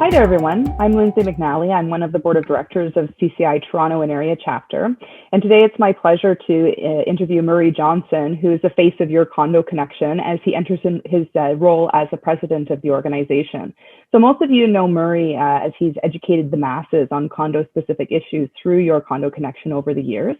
Hi there, everyone. I'm Lyndsey McNally. I'm one of the board of directors of CCI Toronto and Area Chapter. And today it's my pleasure to interview Murray Johnson, who is the face of your Condo Connection, as he enters in his role as the president of the organization. So most of you know Murray as he's educated the masses on condo-specific issues through your Condo Connection over the years.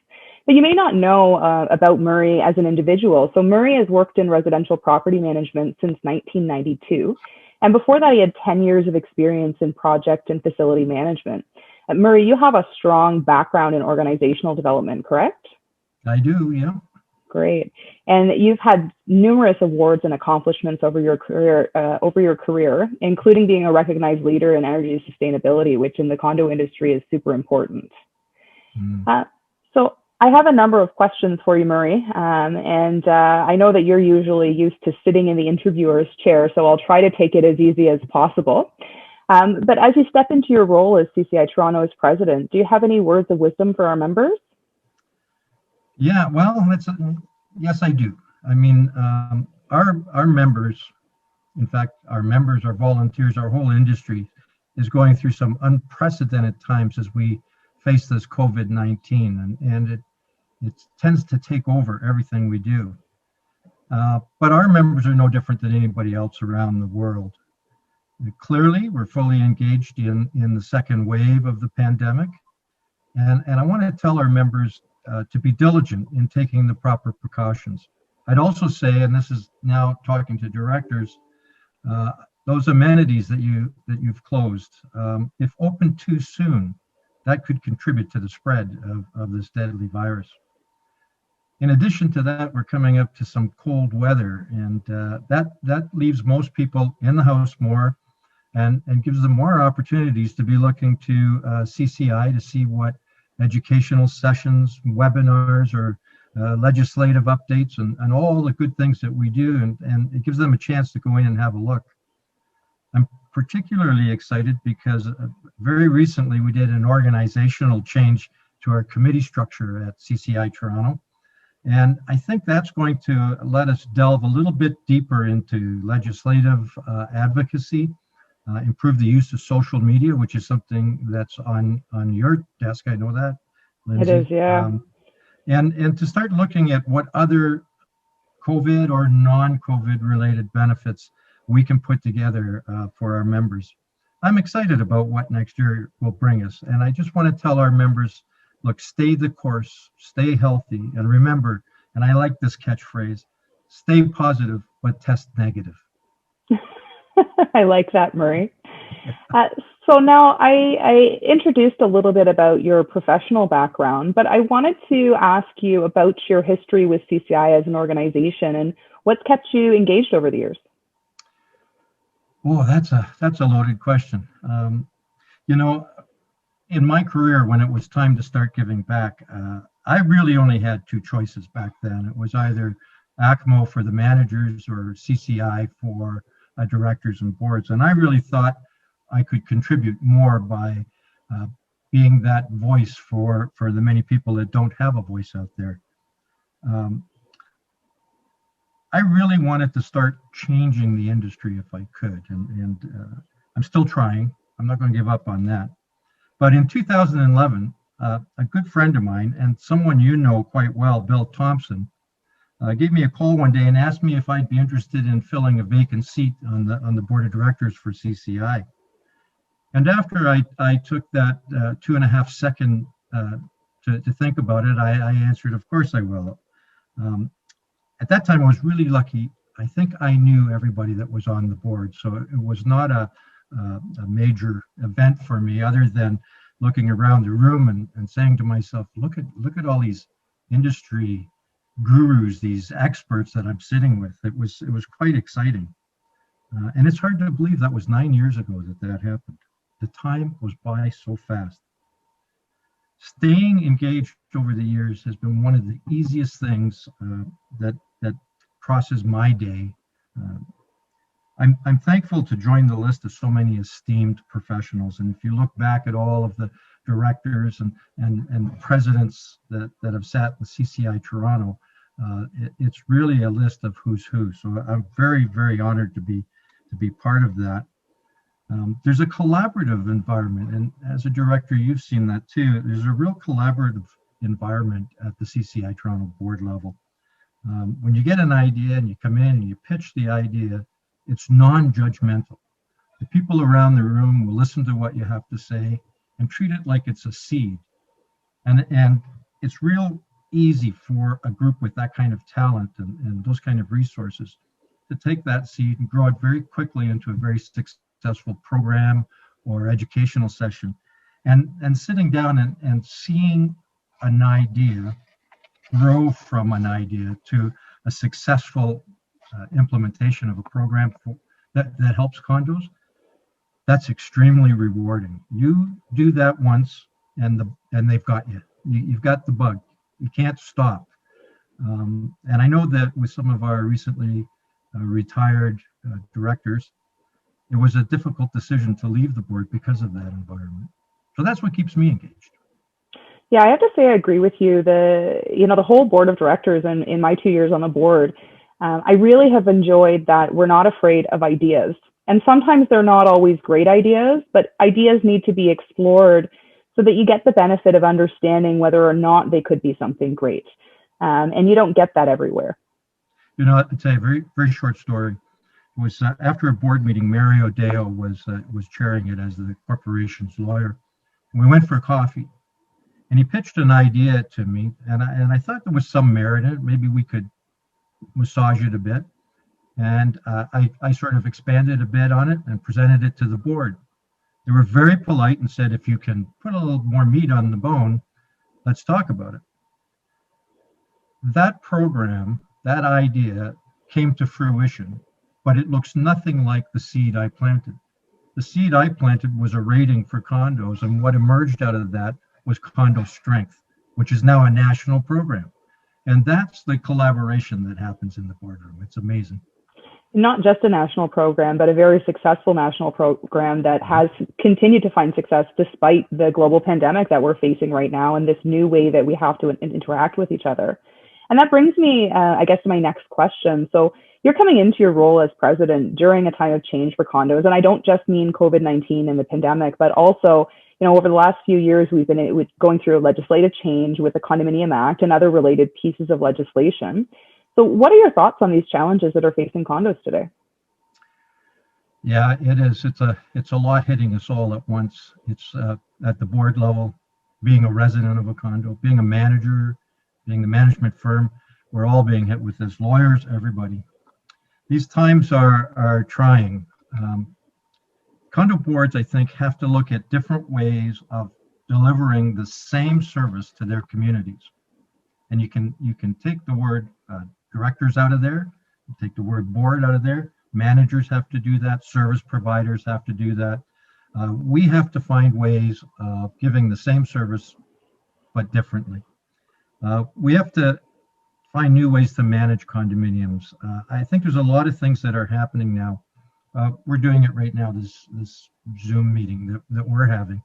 But you may not know about Murray as an individual. So Murray has worked in residential property management since 1992. And before that, he had 10 years of experience in project and facility management. Murray, you have a strong background in organizational development, correct? I do, yeah. Great. And you've had numerous awards and accomplishments over your career, including being a recognized leader in energy sustainability, which in the condo industry is super important. So I have a number of questions for you, Murray, and I know that you're usually used to sitting in the interviewer's chair, so I'll try to take it as easy as possible. But as you step into your role as CCI Toronto's president, do you have any words of wisdom for our members? Yeah, well, yes, I do. I mean, our members, in fact, our members, our volunteers, our whole industry is going through some unprecedented times as we face this COVID-19, and it tends to take over everything we do. But our members are no different than anybody else around the world. Clearly, we're fully engaged in the second wave of the pandemic. And I want to tell our members to be diligent in taking the proper precautions. I'd also say, and this is now talking to directors, those amenities that you've closed, if opened too soon, that could contribute to the spread of this deadly virus. In addition to that, we're coming up to some cold weather, and that leaves most people in the house more and gives them more opportunities to be looking to CCI to see what educational sessions, webinars, or legislative updates, and all the good things that we do, and it gives them a chance to go in and have a look. I'm particularly excited because very recently we did an organizational change to our committee structure at CCI Toronto. And I think that's going to let us delve a little bit deeper into legislative advocacy, improve the use of social media, which is something that's on your desk. I know that, Lyndsey. It is, yeah. And to start looking at what other COVID or non-COVID related benefits we can put together for our members. I'm excited about what next year will bring us. And I just want to tell our members, look, stay the course, stay healthy, and remember, and I like this catchphrase, stay positive, but test negative. I like that, Murray. So now I introduced a little bit about your professional background, but I wanted to ask you about your history with CCI as an organization and what's kept you engaged over the years. Oh, that's a loaded question. You know, in my career, when it was time to start giving back, I really only had two choices back then. It was either ACMO for the managers or CCI for directors and boards. And I really thought I could contribute more by being that voice for the many people that don't have a voice out there. I really wanted to start changing the industry if I could. And I'm still trying. I'm not going to give up on that. But in 2011, a good friend of mine and someone you know quite well, Bill Thompson, gave me a call one day and asked me if I'd be interested in filling a vacant seat on the board of directors for CCI. And after I took that 2.5 second to think about it, I answered, of course I will. At that time, I was really lucky. I think I knew everybody that was on the board, so it was not a major event for me, other than looking around the room and saying to myself, look at all these industry gurus, these experts that I'm sitting with. It was quite exciting, and it's hard to believe that was 9 years ago that happened. The time goes by so fast. Staying engaged over the years has been one of the easiest things that crosses my day. I'm thankful to join the list of so many esteemed professionals. And if you look back at all of the directors and presidents that have sat in CCI Toronto, it's really a list of who's who. So I'm very, very honored to be part of that. There's a collaborative environment, and as a director, you've seen that too. There's a real collaborative environment at the CCI Toronto board level. When you get an idea and you come in and you pitch the idea, it's non-judgmental. The people around the room will listen to what you have to say and treat it like it's a seed. And it's real easy for a group with that kind of talent and those kind of resources to take that seed and grow it very quickly into a very successful program or educational session. And sitting down and seeing an idea grow from an idea to a successful implementation of a program that helps condos, that's extremely rewarding. You do that once and they've got you. You've got the bug. You can't stop. And I know that with some of our recently retired directors, it was a difficult decision to leave the board because of that environment. So that's what keeps me engaged. Yeah, I have to say I agree with you. The whole board of directors and in my 2 years on the board, I really have enjoyed that we're not afraid of ideas. And sometimes they're not always great ideas, but ideas need to be explored so that you get the benefit of understanding whether or not they could be something great. And you don't get that everywhere. You know, I'll tell you a very, very short story. It was after a board meeting, Mario Deo was chairing it as the corporation's lawyer. We went for coffee. And he pitched an idea to me, and I thought there was some merit in it. Maybe we could massage it a bit. And I sort of expanded a bit on it and presented it to the board. They were very polite and said, if you can put a little more meat on the bone, let's talk about it. That program, that idea came to fruition, but it looks nothing like the seed I planted. The seed I planted was a rating for condos, and what emerged out of that was Condo Strength, which is now a national program. And that's the collaboration that happens in the boardroom. It's amazing. Not just a national program, but a very successful national program that has continued to find success despite the global pandemic that we're facing right now and this new way that we have to interact with each other. And that brings me, I guess, to my next question. So you're coming into your role as president during a time of change for condos. And I don't just mean COVID-19 and the pandemic, but also, over the last few years, we've been going through a legislative change with the Condominium Act and other related pieces of legislation. So what are your thoughts on these challenges that are facing condos today? Yeah, it is. It's a lot hitting us all at once. It's at the board level, being a resident of a condo, being a manager, being the management firm. We're all being hit with this. Lawyers, everybody. These times are trying. Condo boards, I think, have to look at different ways of delivering the same service to their communities. And you can take the word directors out of there, you take the word board out of there. Managers have to do that. Service providers have to do that. We have to find ways of giving the same service, but differently. We have to find new ways to manage condominiums. I think there's a lot of things that are happening now. We're doing it right now, this Zoom meeting that we're having.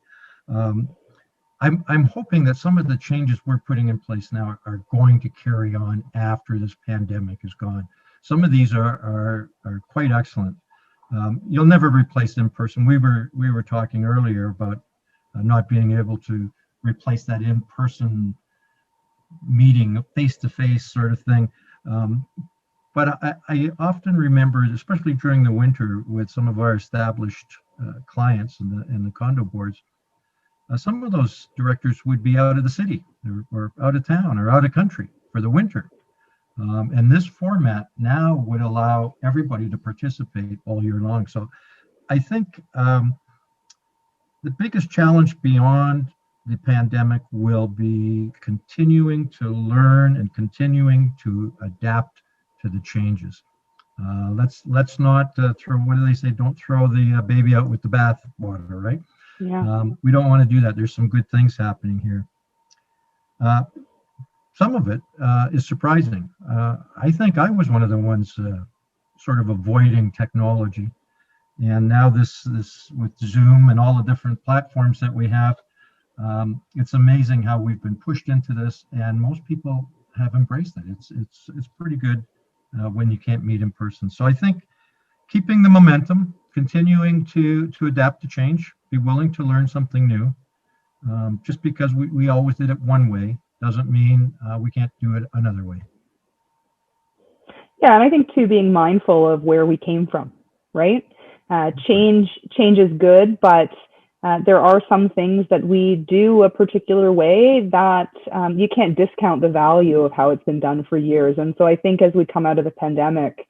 I'm hoping that some of the changes we're putting in place now are going to carry on after this pandemic is gone. Some of these are quite excellent. You'll never replace in-person. We were talking earlier about not being able to replace that in-person meeting, face-to-face sort of thing. But I often remember, especially during the winter with some of our established clients in the condo boards, some of those directors would be out of the city or out of town or out of country for the winter. And this format now would allow everybody to participate all year long. So I think the biggest challenge beyond the pandemic will be continuing to learn and continuing to adapt to the changes. Let's not throw, what do they say? Don't throw the baby out with the bath water, right? Yeah. We don't want to do that. There's some good things happening here. Some of it is surprising. I think I was one of the ones sort of avoiding technology. And now this with Zoom and all the different platforms that we have, it's amazing how we've been pushed into this, and most people have embraced it. It's pretty good when you can't meet in person. So I think keeping the momentum, continuing to adapt to change, be willing to learn something new. Just because we always did it one way doesn't mean we can't do it another way. Yeah, and I think too, being mindful of where we came from, right? Change is good, but there are some things that we do a particular way that you can't discount the value of how it's been done for years. And so I think as we come out of the pandemic,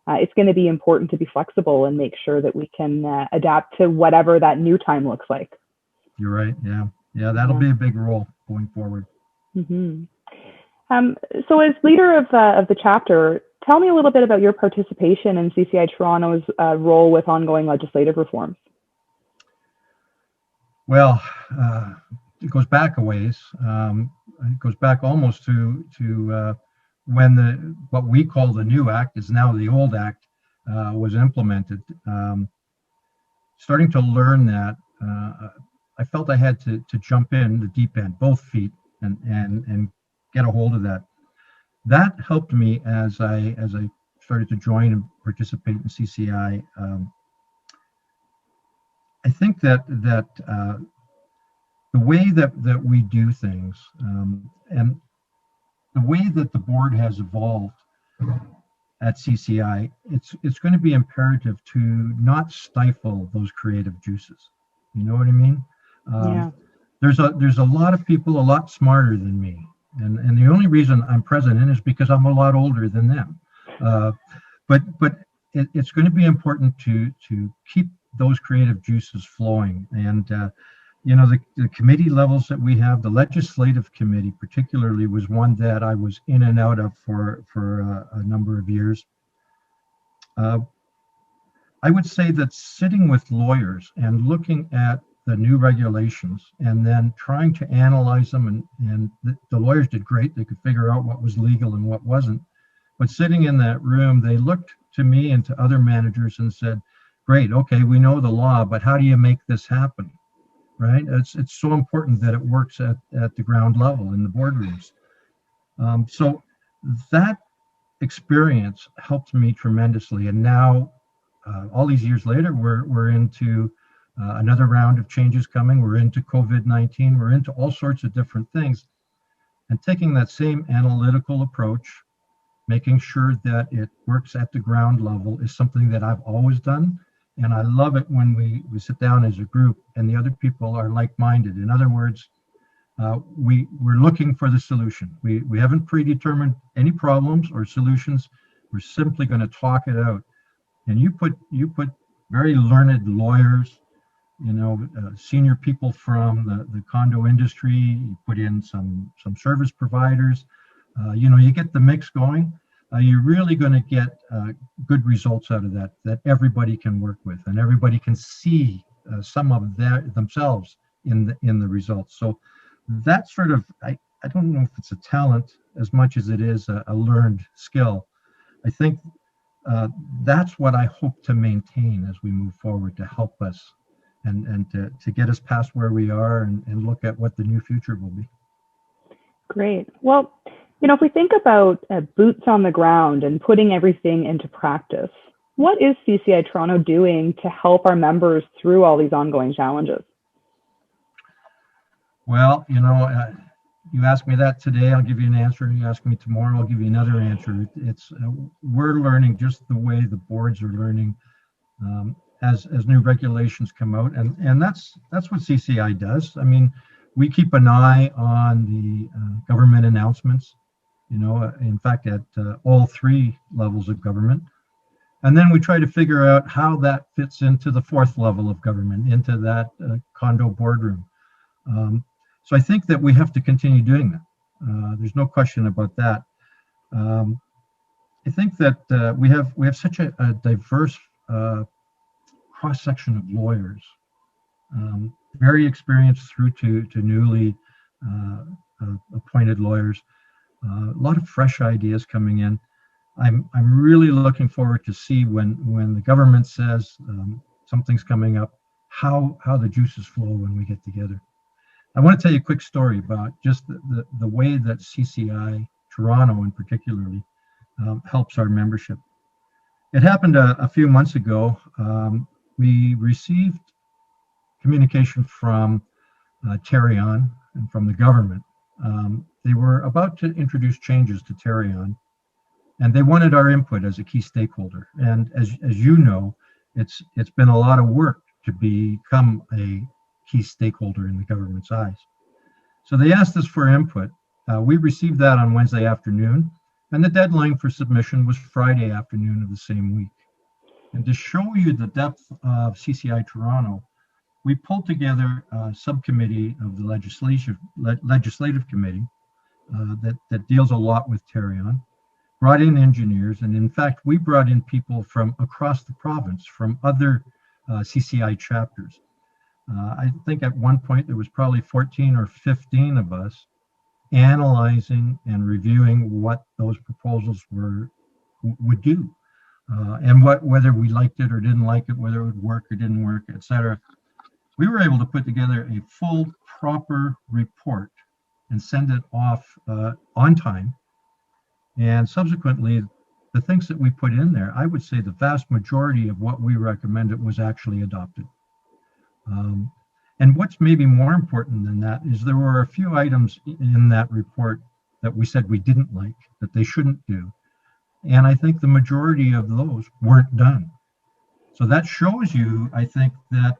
it's going to be important to be flexible and make sure that we can adapt to whatever that new time looks like. You're right. Yeah, that'll be a big role going forward. Mm-hmm. So as leader of the chapter, tell me a little bit about your participation in CCI Toronto's role with ongoing legislative reforms. Well, it goes back a ways. It goes back almost to when what we call the new act is now the old act was implemented. Starting to learn that, I felt I had to jump in the deep end, both feet, and get a hold of that. That helped me as I started to join and participate in CCI. I think that the way that we do things and the way that the board has evolved at CCI, it's going to be imperative to not stifle those creative juices. You know what I mean? Yeah. There's a lot of people a lot smarter than me, and the only reason I'm president is because I'm a lot older than them. But it's going to be important to keep those creative juices flowing. And the committee levels that we have, the legislative committee particularly was one that I was in and out of for a number of years. I would say that sitting with lawyers and looking at the new regulations and then trying to analyze them, and the lawyers did great. They could figure out what was legal and what wasn't. But sitting in that room, they looked to me and to other managers and said, great, okay, we know the law, but how do you make this happen? Right? It's so important that it works at the ground level in the boardrooms. So that experience helped me tremendously. And now, all these years later, we're into another round of changes coming. We're into COVID-19. We're into all sorts of different things. And taking that same analytical approach, making sure that it works at the ground level is something that I've always done. And I love it when we sit down as a group and the other people are like-minded. In other words, we're looking for the solution. We haven't predetermined any problems or solutions. We're simply going to talk it out. And you put very learned lawyers, senior people from the condo industry, you put in some service providers, you get the mix going. You're really going to get good results out of that everybody can work with, and everybody can see some of themselves in the results. So that sort of, I don't know if it's a talent as much as it is a learned skill. I think that's what I hope to maintain as we move forward to help us and to get us past where we are and look at what the new future will be. Great. Well, if we think about boots on the ground and putting everything into practice, what is CCI Toronto doing to help our members through all these ongoing challenges? Well, you ask me that today, I'll give you an answer. You ask me tomorrow, I'll give you another answer. It's we're learning just the way the boards are learning as new regulations come out, and that's what CCI does. I mean, we keep an eye on the government announcements. In fact, at all three levels of government. And then we try to figure out how that fits into the fourth level of government, into that condo boardroom. So I think that we have to continue doing that. There's no question about that. I think that we have such a diverse cross-section of lawyers, very experienced through to newly appointed lawyers. A lot of fresh ideas coming in. I'm really looking forward to see when the government says something's coming up, how the juices flow when we get together. I want to tell you a quick story about just the way that CCI Toronto in particularly helps our membership. It happened a few months ago. we received communication from Terrion and from the government. They were about to introduce changes to Terrion, and they wanted our input as a key stakeholder. And as you know, it's been a lot of work to become a key stakeholder in the government's eyes. So they asked us for input. We received that on Wednesday afternoon, and the deadline for submission was Friday afternoon of the same week. And to show you the depth of CCI Toronto, we pulled together a subcommittee of the legislative committee that deals a lot with Terrion, brought in engineers, and in fact, we brought in people from across the province, from other CCI chapters. I think at one point there was probably 14 or 15 of us analyzing and reviewing what those proposals would do, and whether we liked it or didn't like it, whether it would work or didn't work, etc. We were able to put together a full, proper report and send it off on time. And subsequently, the things that we put in there, I would say the vast majority of what we recommended was actually adopted. And what's maybe more important than that is there were a few items in that report that we said we didn't like, that they shouldn't do. And I think the majority of those weren't done. So that shows you, I think, that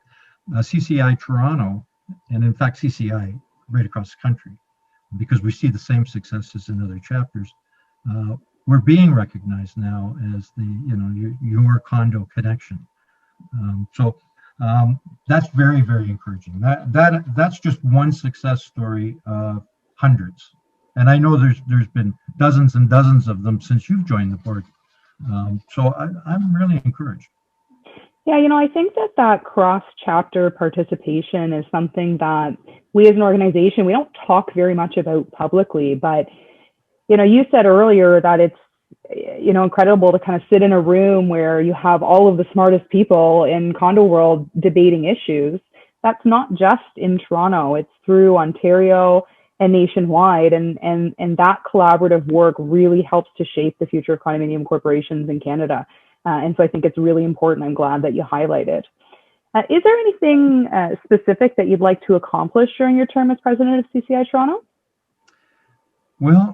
CCI Toronto, and in fact CCI right across the country, because we see the same successes in other chapters, we're being recognized now as your condo connection. That's very, very encouraging. That's just one success story of hundreds, and I know there's been dozens and dozens of them since you've joined the board. So I'm really encouraged. Yeah, I think that cross-chapter participation is something that we as an organization, we don't talk very much about publicly, but, you said earlier that it's, incredible to kind of sit in a room where you have all of the smartest people in condo world debating issues. That's not just in Toronto, it's through Ontario and nationwide. And that collaborative work really helps to shape the future of condominium corporations in Canada. And so I think it's really important. I'm glad that you highlighted. Is there anything specific that you'd like to accomplish during your term as president of CCI Toronto? Well,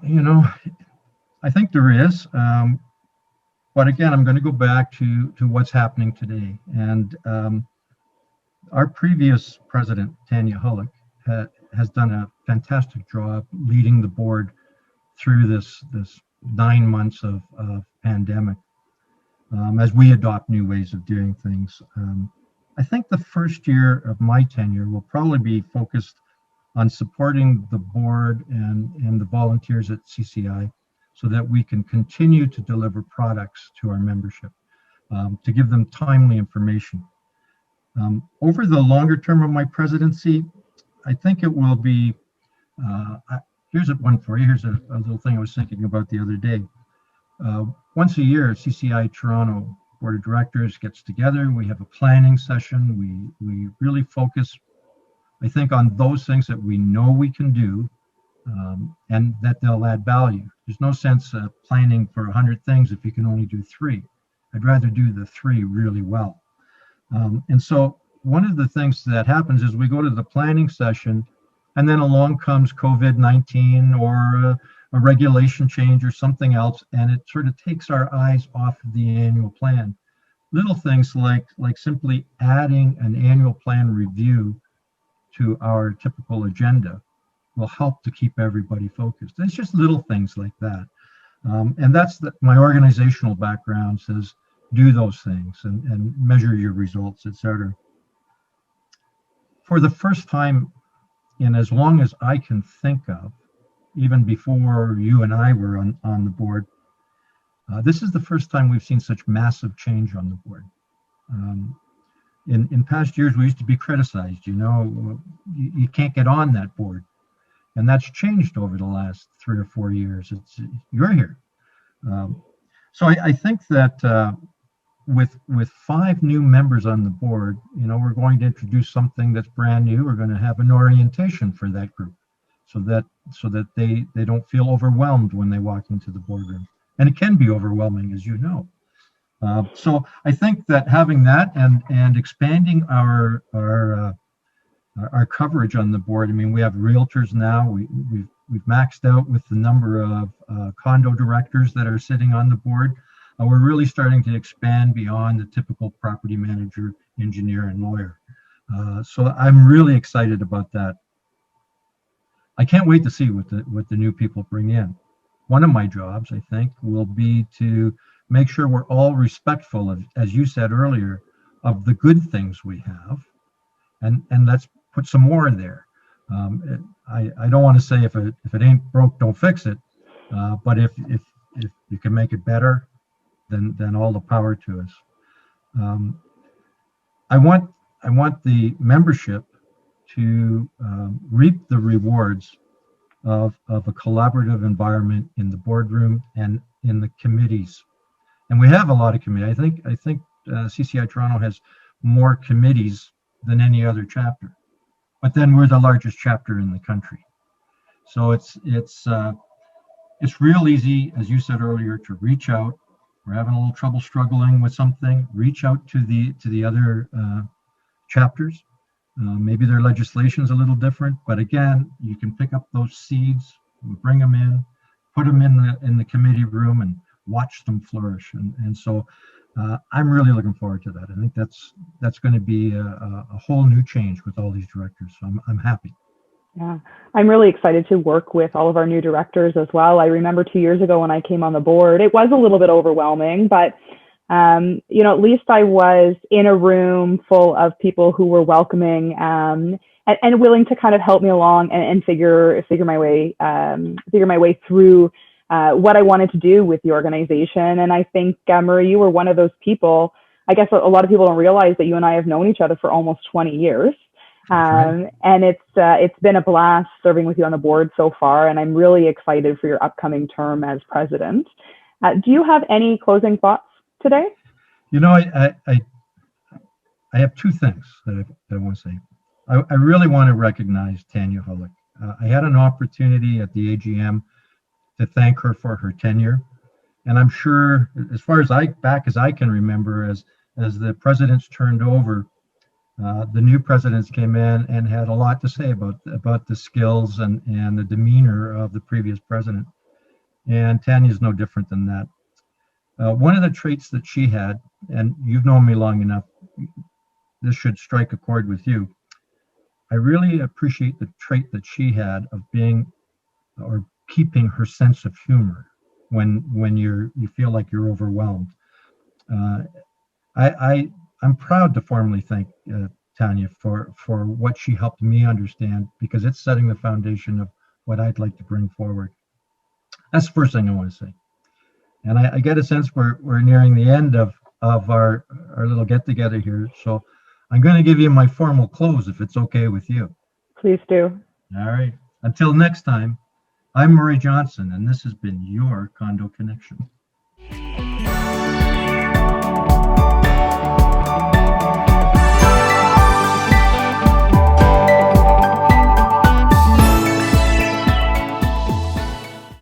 I think there is. But again, I'm going to go back to what's happening today. And our previous president, Tanya Hullock, has done a fantastic job leading the board through this 9 months of pandemic. As we adopt new ways of doing things. I think the first year of my tenure will probably be focused on supporting the board and the volunteers at CCI so that we can continue to deliver products to our membership, to give them timely information. Over the longer term of my presidency, I think it will be, here's one for you. Here's a little thing I was thinking about the other day. Once a year, CCI Toronto Board of Directors gets together. We have a planning session. We really focus, I think, on those things that we know we can do and that they'll add value. There's no sense planning for 100 things if you can only do 3. I'd rather do the 3 really well. And so one of the things that happens is we go to the planning session and then along comes COVID-19 or a regulation change or something else, and it sort of takes our eyes off of the annual plan. Little things like simply adding an annual plan review to our typical agenda will help to keep everybody focused. It's just little things like that. And that's my organizational background says, do those things and measure your results, etc. For the first time in as long as I can think of, even before you and I were on the board, this is the first time we've seen such massive change on the board. In past years, we used to be criticized, you can't get on that board. And that's changed over the last 3 or 4 years. You're here. So I think that with 5 new members on the board, we're going to introduce something that's brand new. We're going to have an orientation for that group so that they don't feel overwhelmed when they walk into the boardroom. And it can be overwhelming, as you know. So I think that having that and expanding our coverage on the board. I mean, we have realtors now. We've maxed out with the number of condo directors that are sitting on the board. We're really starting to expand beyond the typical property manager, engineer, and lawyer. So I'm really excited about that. I can't wait to see what the new people bring in. One of my jobs, I think, will be to make sure we're all respectful of, as you said earlier, of the good things we have, and let's put some more in there. I don't want to say if it ain't broke, don't fix it, but if you can make it better, then all the power to us. I want the membership to reap the rewards of a collaborative environment in the boardroom and in the committees. And we have a lot of committees. I think CCI Toronto has more committees than any other chapter. But then we're the largest chapter in the country. So it's real easy, as you said earlier, to reach out. We're having a little trouble struggling with something. Reach out to the other chapters. Maybe their legislation is a little different, but again, you can pick up those seeds, bring them in, put them in the committee room, and watch them flourish. And so I'm really looking forward to that. I think that's going to be a whole new change with all these directors. So I'm happy. Yeah, I'm really excited to work with all of our new directors as well. I remember 2 years ago when I came on the board, it was a little bit overwhelming, but at least I was in a room full of people who were welcoming and willing to kind of help me along and figure my way through what I wanted to do with the organization. And I think, Murray, you were one of those people. I guess a lot of people don't realize that you and I have known each other for almost 20 years. Right. And it's been a blast serving with you on the board so far, and I'm really excited for your upcoming term as president. Do you have any closing thoughts today? I have two things that I want to say. I really want to recognize Tanya Hullick. I had an opportunity at the AGM to thank her for her tenure, and I'm sure, as far as I can remember, as the presidents turned over, the new presidents came in and had a lot to say about the skills and the demeanor of the previous president. And Tanya's no different than that. One of the traits that she had, and you've known me long enough, this should strike a chord with you. I really appreciate the trait that she had of being or keeping her sense of humor when you feel like you're overwhelmed. I'm proud to formally thank Tanya for what she helped me understand, because it's setting the foundation of what I'd like to bring forward. That's the first thing I want to say. And I get a sense we're nearing the end of our little get together here. So I'm going to give you my formal close if it's okay with you. Please do. All right. Until next time, I'm Murray Johnson, and this has been your Condo Connection.